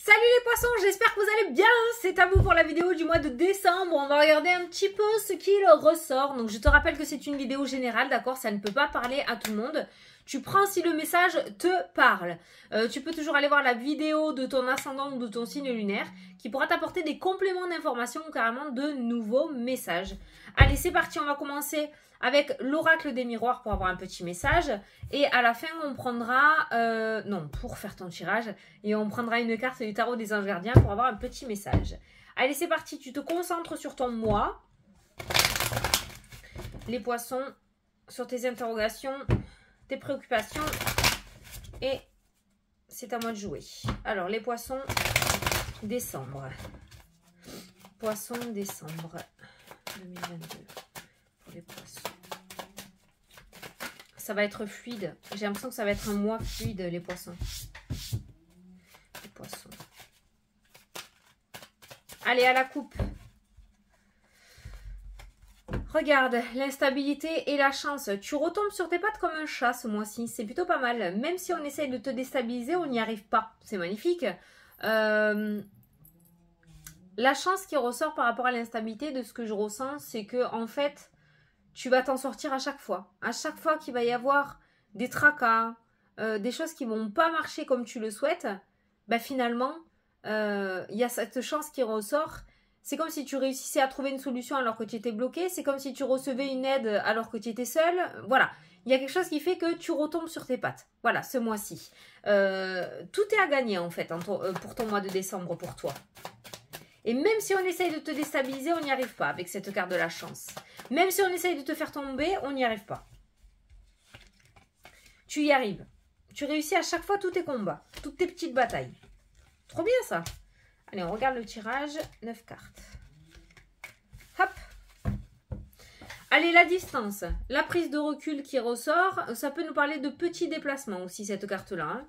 Salut les poissons, j'espère que vous allez bien. C'est à vous pour la vidéo du mois de décembre. On va regarder un petit peu ce qu'il ressort. Donc je te rappelle que c'est une vidéo générale, d'accord? Ça ne peut pas parler à tout le monde. Tu prends si le message te parle. Tu peux toujours aller voir la vidéo de ton ascendant ou de ton signe lunaire qui pourra t'apporter des compléments d'informations ou carrément de nouveaux messages. Allez, c'est parti, on va commencer avec l'oracle des miroirs pour avoir un petit message. Et à la fin, on prendra... non, pour faire ton tirage. Et on prendra une carte du tarot des anges gardiens pour avoir un petit message. Allez, c'est parti. Tu te concentres sur ton mois. Les poissons, sur tes interrogations, tes préoccupations. Et c'est à moi de jouer. Alors, les poissons, décembre. Poissons, décembre 2022. Pour les poissons. Ça va être fluide. J'ai l'impression que ça va être un mois fluide, les poissons. Les poissons. Allez, à la coupe. Regarde, l'instabilité et la chance. Tu retombes sur tes pattes comme un chat ce mois-ci. C'est plutôt pas mal. Même si on essaye de te déstabiliser, on n'y arrive pas. C'est magnifique. La chance qui ressort par rapport à l'instabilité, de ce que je ressens, c'est que en fait... tu vas t'en sortir à chaque fois. À chaque fois qu'il va y avoir des tracas, des choses qui ne vont pas marcher comme tu le souhaites, bah finalement, il y a cette chance qui ressort. C'est comme si tu réussissais à trouver une solution alors que tu étais bloqué. C'est comme si tu recevais une aide alors que tu étais seul. Voilà. Il y a quelque chose qui fait que tu retombes sur tes pattes. Voilà, ce mois-ci. Tout est à gagner en fait pour ton mois de décembre pour toi. Et même si on essaye de te déstabiliser, on n'y arrive pas avec cette carte de la chance. Même si on essaye de te faire tomber, on n'y arrive pas. Tu y arrives. Tu réussis à chaque fois tous tes combats, toutes tes petites batailles. Trop bien ça. Allez, on regarde le tirage. 9 cartes. Hop. Allez, la distance. La prise de recul qui ressort. Ça peut nous parler de petits déplacements aussi, cette carte-là. Hein.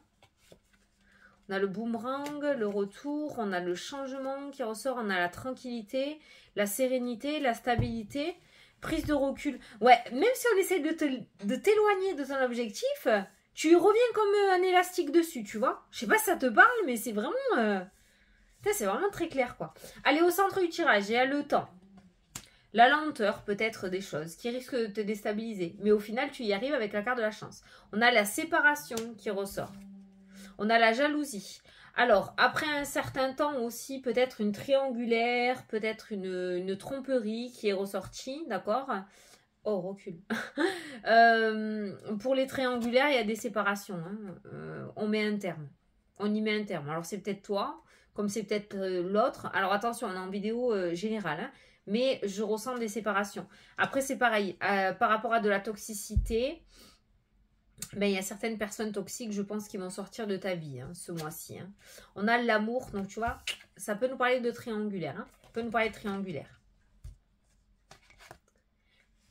On a le boomerang, le retour, on a le changement qui ressort, on a la tranquillité, la sérénité, la stabilité, prise de recul. Ouais, même si on essaie de t'éloigner de ton objectif, tu y reviens comme un élastique dessus, tu vois. Je sais pas si ça te parle, mais c'est vraiment... c'est vraiment très clair, quoi. Allez, au centre du tirage, il y a le temps. La lenteur, peut-être des choses qui risquent de te déstabiliser. Mais au final, tu y arrives avec la carte de la chance. On a la séparation qui ressort. On a la jalousie. Alors, après un certain temps aussi, peut-être une triangulaire, peut-être une tromperie qui est ressortie, d'accord? Oh, recul. Pour les triangulaires, il y a des séparations. Hein. On met un terme. On y met un terme. Alors, c'est peut-être toi, comme c'est peut-être l'autre. Alors, attention, on est en vidéo générale, hein, mais je ressens des séparations. Après, c'est pareil. Par rapport à de la toxicité... ben, il y a certaines personnes toxiques, je pense, qui vont sortir de ta vie hein, ce mois-ci. Hein. On a l'amour, donc tu vois, ça peut nous parler de triangulaire. Hein. Ça peut nous parler de triangulaire.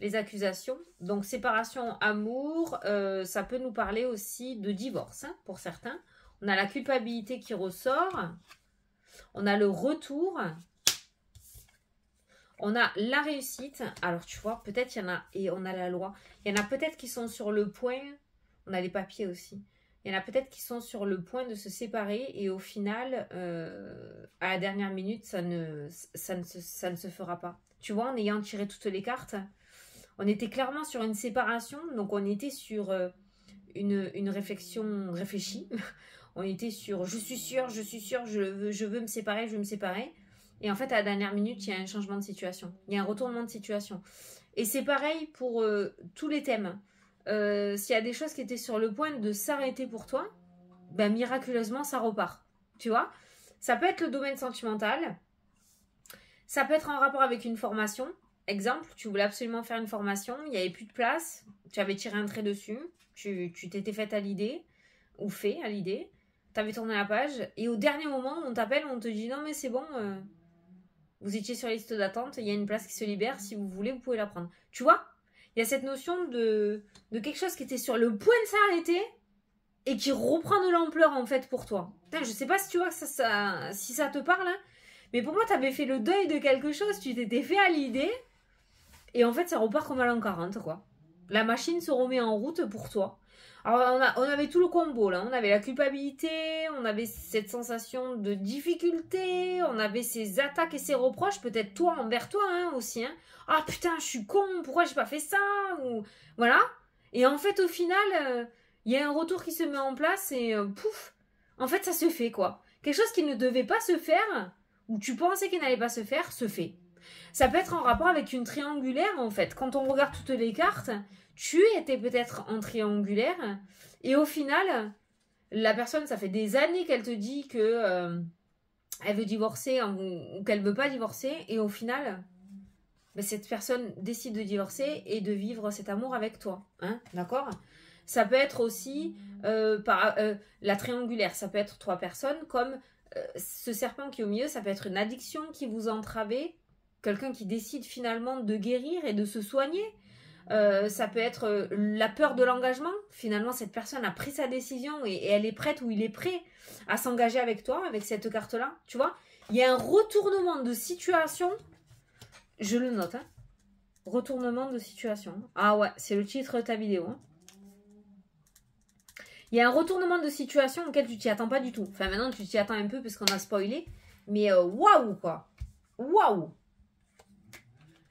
Les accusations, donc séparation, amour, ça peut nous parler aussi de divorce hein, pour certains. On a la culpabilité qui ressort. On a le retour. On a la réussite. Alors tu vois, peut-être il y en a, et on a la loi. Il y en a peut-être qui sont sur le point... On a les papiers aussi. Il y en a peut-être qui sont sur le point de se séparer et au final, à la dernière minute, ça ne se fera pas. Tu vois, en ayant tiré toutes les cartes, on était clairement sur une séparation. Donc, on était sur une réflexion réfléchie. On était sur « je suis sûre, je veux me séparer, je veux me séparer ». Et en fait, à la dernière minute, il y a un changement de situation. Il y a un retournement de situation. Et c'est pareil pour tous les thèmes. S'il y a des choses qui étaient sur le point de s'arrêter pour toi, ben miraculeusement ça repart, tu vois. Ça peut être le domaine sentimental, ça peut être en rapport avec une formation. Exemple, tu voulais absolument faire une formation, il n'y avait plus de place, tu avais tiré un trait dessus, tu t'étais faite à l'idée, ou fait à l'idée, tu avais tourné la page, et au dernier moment, on t'appelle, on te dit non mais c'est bon, vous étiez sur la liste d'attente, il y a une place qui se libère, si vous voulez, vous pouvez la prendre. Tu vois? Il y a cette notion de quelque chose qui était sur le point de s'arrêter et qui reprend de l'ampleur en fait pour toi. Putain, je sais pas si tu vois que si ça te parle, hein, mais pour moi, tu avais fait le deuil de quelque chose, tu t'étais fait à l'idée et en fait, ça repart comme à l'an 40, quoi. La machine se remet en route pour toi. Alors, on avait tout le combo, là. On avait la culpabilité, on avait cette sensation de difficulté, on avait ces attaques et ces reproches, peut-être toi envers toi hein, aussi. Hein. Ah putain, je suis con, pourquoi j'ai pas fait ça ou... Voilà. Et en fait, au final, il y a un retour qui se met en place et pouf, en fait, ça se fait, quoi. Quelque chose qui ne devait pas se faire, ou tu pensais qu'il n'allait pas se faire, se fait. Ça peut être en rapport avec une triangulaire, en fait. Quand on regarde toutes les cartes, tu étais peut-être en triangulaire, et au final, la personne, ça fait des années qu'elle te dit que elle veut divorcer ou qu'elle veut pas divorcer, et au final, ben, cette personne décide de divorcer et de vivre cet amour avec toi. Hein, d'accord? Ça peut être aussi la triangulaire, ça peut être 3 personnes, comme ce serpent qui est au milieu, ça peut être une addiction qui vous a entravé, quelqu'un qui décide finalement de guérir et de se soigner. Ça peut être la peur de l'engagement. Finalement, cette personne a pris sa décision et elle est prête ou il est prêt à s'engager avec toi, avec cette carte-là. Tu vois, il y a un retournement de situation. Je le note. Hein. Retournement de situation. Ah ouais, c'est le titre de ta vidéo. Hein. Il y a un retournement de situation auquel tu t'y attends pas du tout. Enfin, maintenant, tu t'y attends un peu parce qu'on a spoilé. Mais waouh, quoi. Waouh.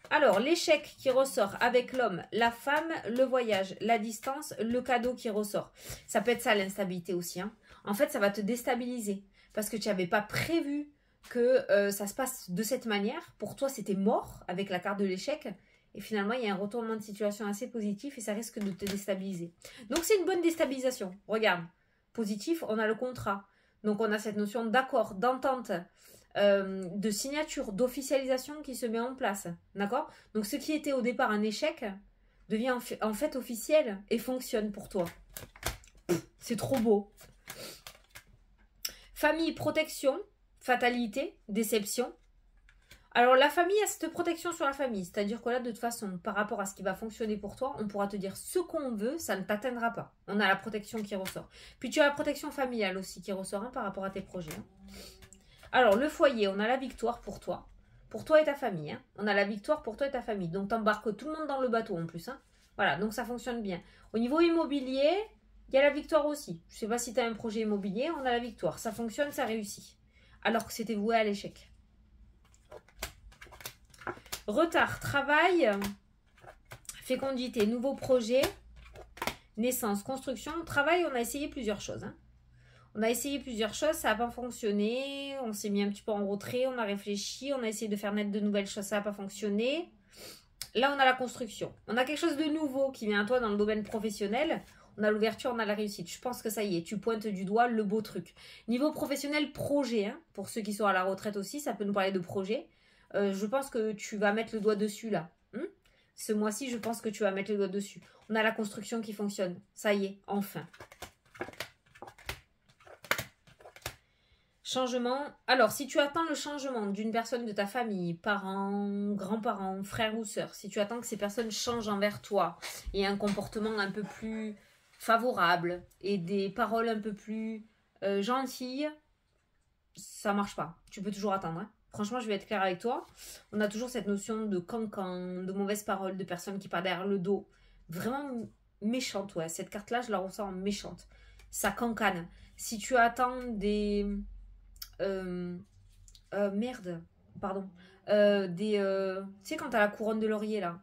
Alors, l'échec qui ressort avec l'homme, la femme, le voyage, la distance, le cadeau qui ressort. Ça peut être ça, l'instabilité aussi. Hein. En fait, ça va te déstabiliser parce que tu n'avais pas prévu que ça se passe de cette manière. Pour toi, c'était mort avec la carte de l'échec. Et finalement, il y a un retournement de situation assez positif et ça risque de te déstabiliser. Donc, c'est une bonne déstabilisation. Regarde, positif, on a le contrat. Donc, on a cette notion d'accord, d'entente, de signature, d'officialisation qui se met en place. D'accord? Donc, ce qui était au départ un échec devient en fait officiel et fonctionne pour toi. C'est trop beau. Famille, protection, fatalité, déception. Alors, la famille a cette protection sur la famille. C'est-à-dire que là, de toute façon, par rapport à ce qui va fonctionner pour toi, on pourra te dire ce qu'on veut, ça ne t'atteindra pas. On a la protection qui ressort. Puis, tu as la protection familiale aussi qui ressort hein, par rapport à tes projets. Hein. Alors, le foyer, on a la victoire pour toi. Pour toi et ta famille. Hein. On a la victoire pour toi et ta famille. Donc, t'embarques tout le monde dans le bateau en plus. Hein. Voilà, donc ça fonctionne bien. Au niveau immobilier, il y a la victoire aussi. Je ne sais pas si tu as un projet immobilier, on a la victoire. Ça fonctionne, ça réussit. Alors que c'était voué à l'échec. Retard, travail, fécondité, nouveau projet, naissance, construction. Travail, on a essayé plusieurs choses. Hein. On a essayé plusieurs choses, ça n'a pas fonctionné. On s'est mis un petit peu en retrait, on a réfléchi, on a essayé de faire naître de nouvelles choses, ça n'a pas fonctionné. Là, on a la construction. On a quelque chose de nouveau qui vient à toi dans le domaine professionnel. On a l'ouverture, on a la réussite. Je pense que ça y est, tu pointes du doigt le beau truc. Niveau professionnel, projet. Hein, pour ceux qui sont à la retraite aussi, ça peut nous parler de projet. Je pense que tu vas mettre le doigt dessus là. Ce mois-ci, je pense que tu vas mettre le doigt dessus. On a la construction qui fonctionne. Ça y est, enfin. Changement. Alors, si tu attends le changement d'une personne de ta famille, parents, grands-parents, frères ou sœurs, si tu attends que ces personnes changent envers toi et un comportement un peu plus favorable et des paroles un peu plus gentilles, ça marche pas. Tu peux toujours attendre. Hein. Franchement, je vais être claire avec toi. On a toujours cette notion de cancan, de mauvaises paroles, de personnes qui parlent derrière le dos. Vraiment méchante, ouais. Cette carte-là, je la ressens méchante. Ça cancane. Si tu attends des... merde, pardon. Tu sais, quand t'as la couronne de laurier, là.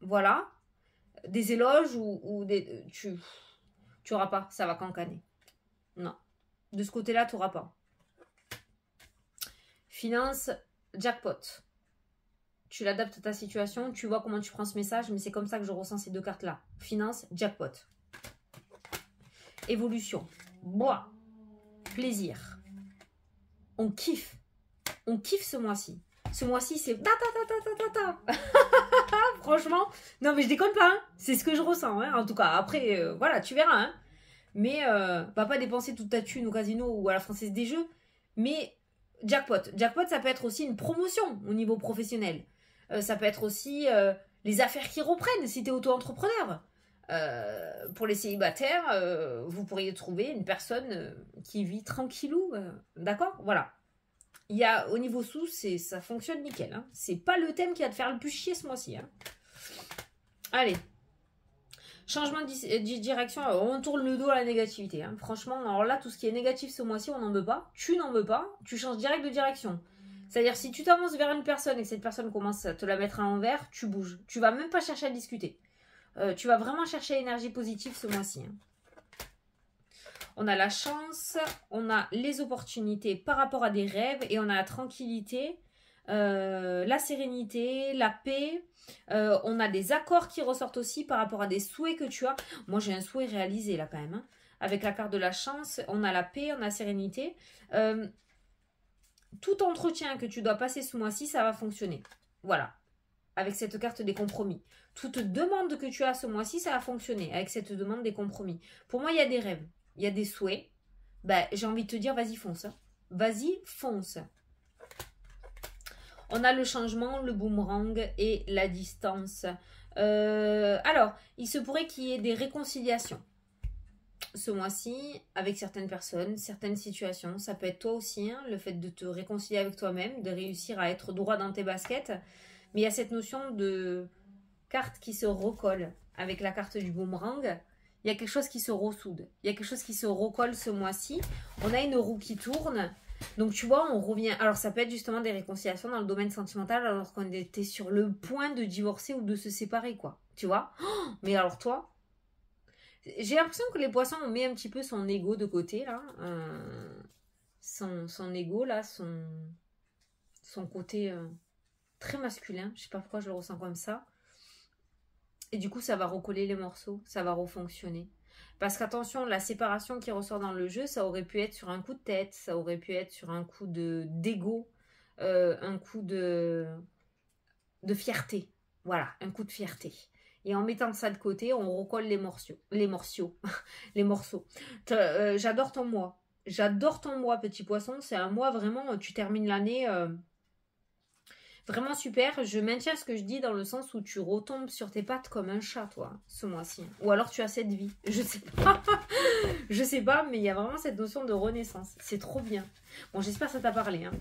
Voilà. Des éloges ou des... Tu auras pas. Ça va cancaner. Non. De ce côté-là, tu n'auras pas. Finance, jackpot. Tu l'adaptes à ta situation, tu vois comment tu prends ce message, mais c'est comme ça que je ressens ces deux cartes-là. Finance, jackpot. Évolution. Bois. Plaisir. On kiffe. On kiffe ce mois-ci. Ce mois-ci, c'est... Franchement, non mais je déconne pas. Hein. C'est ce que je ressens. Hein. En tout cas, après, voilà, tu verras. Hein. Mais va pas dépenser toute ta thune au casino ou à la Française des Jeux. Mais... Jackpot. Jackpot, ça peut être aussi une promotion au niveau professionnel. Ça peut être aussi les affaires qui reprennent si tu es auto-entrepreneur. Pour les célibataires, vous pourriez trouver une personne qui vit tranquillou. D'accord? Voilà. Il y a, au niveau sous, ça fonctionne nickel. Hein. C'est pas le thème qui va te faire le plus chier ce mois-ci. Hein. Allez. Changement de direction, alors on tourne le dos à la négativité. Hein. Franchement, alors là, tout ce qui est négatif ce mois-ci, on n'en veut pas. Tu n'en veux pas, tu changes direct de direction. C'est-à-dire, si tu t'avances vers une personne et que cette personne commence à te la mettre à l'envers, tu bouges. Tu vas même pas chercher à discuter. Tu vas vraiment chercher l'énergie positive ce mois-ci. Hein. On a la chance, on a les opportunités par rapport à des rêves et on a la tranquillité, la sérénité, la paix. On a des accords qui ressortent aussi par rapport à des souhaits que tu as. Moi, j'ai un souhait réalisé là quand même. Hein. Avec la carte de la chance, on a la paix, on a la sérénité. Tout entretien que tu dois passer ce mois-ci, ça va fonctionner. Voilà. Avec cette carte des compromis. Toute demande que tu as ce mois-ci, ça va fonctionner avec cette demande des compromis. Pour moi, il y a des rêves, il y a des souhaits. Ben, j'ai envie de te dire, vas-y, fonce. Hein. Vas-y, fonce. On a le changement, le boomerang et la distance. Alors, il se pourrait qu'il y ait des réconciliations ce mois-ci avec certaines personnes, certaines situations. Ça peut être toi aussi, hein, le fait de te réconcilier avec toi-même, de réussir à être droit dans tes baskets. Mais il y a cette notion de carte qui se recolle avec la carte du boomerang. Il y a quelque chose qui se ressoude. Il y a quelque chose qui se recolle ce mois-ci. On a une roue qui tourne. Donc, tu vois, on revient. Alors, ça peut être justement des réconciliations dans le domaine sentimental alors qu'on était sur le point de divorcer ou de se séparer, quoi. Tu vois? Oh, mais alors, toi, j'ai l'impression que les poissons ont mis un petit peu son ego de côté, là. Son ego, là, son côté très masculin. Je sais pas pourquoi je le ressens comme ça. Et du coup, ça va recoller les morceaux, ça va refonctionner. Parce qu'attention, la séparation qui ressort dans le jeu, ça aurait pu être sur un coup de tête, ça aurait pu être sur un coup d'ego, un coup de fierté. Voilà, un coup de fierté. Et en mettant ça de côté, on recolle les morceaux. Les morceaux. Les morceaux. J'adore ton mois. J'adore ton mois, petit poisson. C'est un mois vraiment, tu termines l'année... Vraiment super, je maintiens ce que je dis dans le sens où tu retombes sur tes pattes comme un chat, toi, ce mois-ci. Ou alors tu as cette vie, je sais pas. Je sais pas, mais il y a vraiment cette notion de renaissance. C'est trop bien. Bon, j'espère que ça t'a parlé. Hein.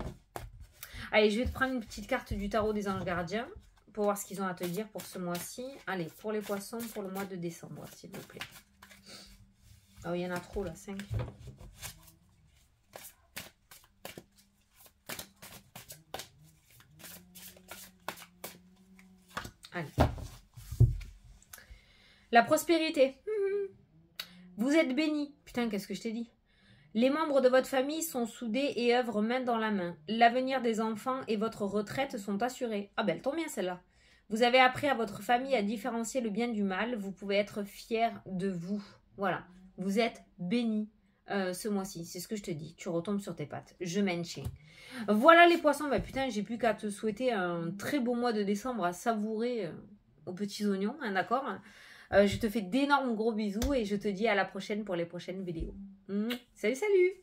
Allez, je vais te prendre une petite carte du tarot des anges gardiens pour voir ce qu'ils ont à te dire pour ce mois-ci. Allez, pour les poissons, pour le mois de décembre, s'il vous plaît. Oh, il y en a trop, là, 5. Allez. La prospérité. Vous êtes bénis. Putain, qu'est-ce que je t'ai dit? Les membres de votre famille sont soudés et œuvrent main dans la main. L'avenir des enfants et votre retraite sont assurés. Ah ben, elle tombe bien celle-là. Vous avez appris à votre famille à différencier le bien du mal. Vous pouvez être fiers de vous. Voilà. Vous êtes bénis ce mois-ci. C'est ce que je te dis. Tu retombes sur tes pattes. Je maintiens. Voilà les poissons. Bah putain, j'ai plus qu'à te souhaiter un très beau mois de décembre à savourer aux petits oignons. Hein, d'accord? Je te fais d'énormes gros bisous et je te dis à la prochaine pour les prochaines vidéos. Salut, salut!